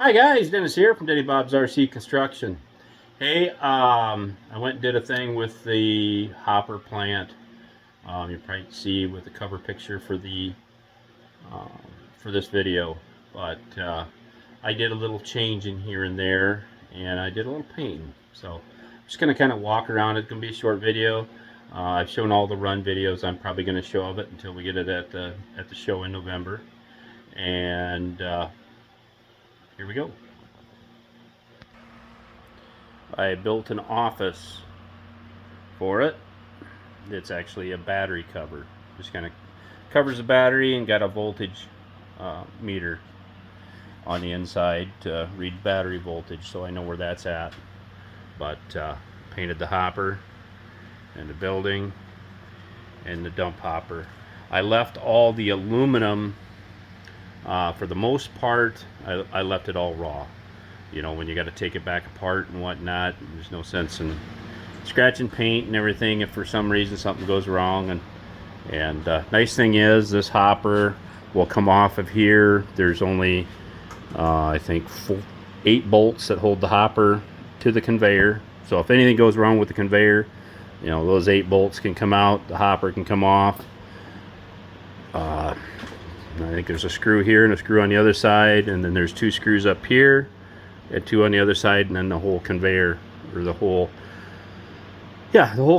Hi guys, Dennis here from Denny Bob's RC Construction. Hey, I went and did a thing with the hopper plant. You probably see with the cover picture um, for this video, but I did a little change in here and there, and I did a little painting. So I'm just going to kind of walk around. It's going to be a short video. I've shown all the run videos. I'm probably going to show of it until we get it at the show in November. And here we go. I built an office for it. It's actually a battery cover. Just kind of covers the battery and got a voltage meter on the inside to read battery voltage, so I know where that's at. But painted the hopper and the building and the dump hopper. I left all the aluminum, for the most part, I left it all raw. You know, when you got to take it back apart and whatnot, there's no sense in scratching paint and everything if for some reason something goes wrong. And nice thing is this hopper will come off of here. There's only I think 8 bolts that hold the hopper to the conveyor. So if anything goes wrong with the conveyor, you know, those 8 bolts can come out, the hopper can come off. I think there's a screw here and a screw on the other side, and then there's 2 screws up here and 2 on the other side, and then the whole conveyor, or the whole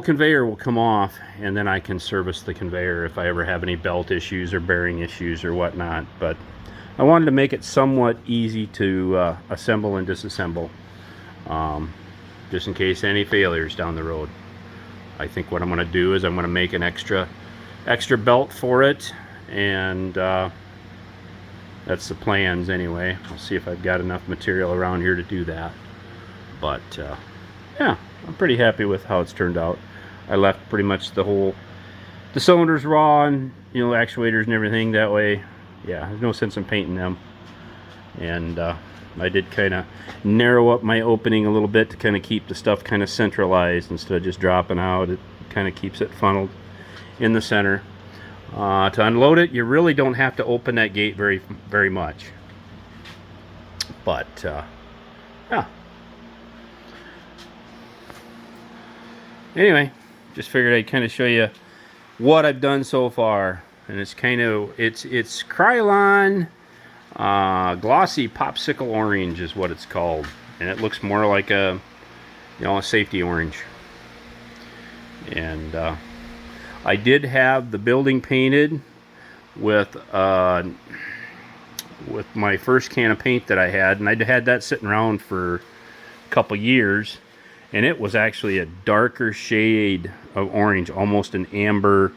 conveyor will come off, and then I can service the conveyor if I ever have any belt issues or bearing issues or whatnot. But I wanted to make it somewhat easy to assemble and disassemble, just in case any failures down the road. I think what I'm going to do is I'm going to make an extra belt for it, and that's the plans anyway. I'll see if I've got enough material around here to do that. But yeah, I'm pretty happy with how it's turned out. I left pretty much the cylinders raw, and you know, actuators and everything. That way, yeah, there's no sense in painting them. And I did kind of narrow up my opening a little bit to kind of keep the stuff kind of centralized instead of just dropping out. It kind of keeps it funneled in the center. To unload it, you really don't have to open that gate very much. But yeah. Anyway, just figured I'd kind of show you what I've done so far, and it's it's Krylon glossy popsicle orange is what it's called, and it looks more like a safety orange. And I did have the building painted with my first can of paint that I had, and I'd had that sitting around for a couple years, and it was actually a darker shade of orange, almost an amber,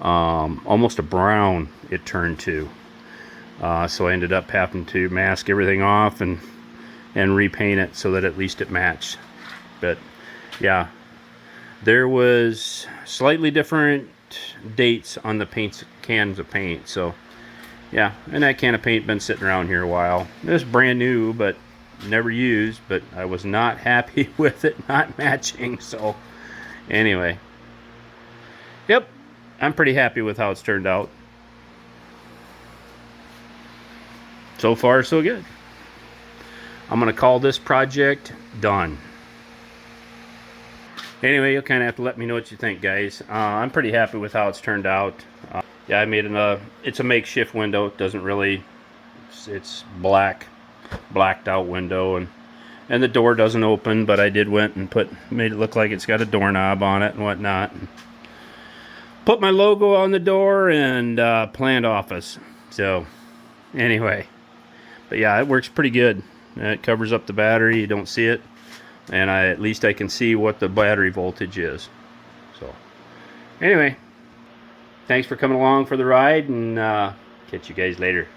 almost a brown it turned to. So I ended up having to mask everything off and repaint it so that at least it matched. But yeah, there was slightly different dates on the cans of paint. So yeah, and that can of paint been sitting around here a while. It was brand new, but never used. But I was not happy with it not matching. So anyway, yep, I'm pretty happy with how it's turned out. So far, so good. I'm going to call this project done. Anyway, you'll kind of have to let me know what you think, guys. I'm pretty happy with how it's turned out. Yeah, I made it's a makeshift window. It doesn't really, it's blacked out window, and the door doesn't open, but I did went and made it look like it's got a doorknob on it and whatnot. Put my logo on the door and planned office. So anyway, but yeah, it works pretty good. It covers up the battery. You don't see it. And at least I can see what the battery voltage is. So anyway, thanks for coming along for the ride, and catch you guys later.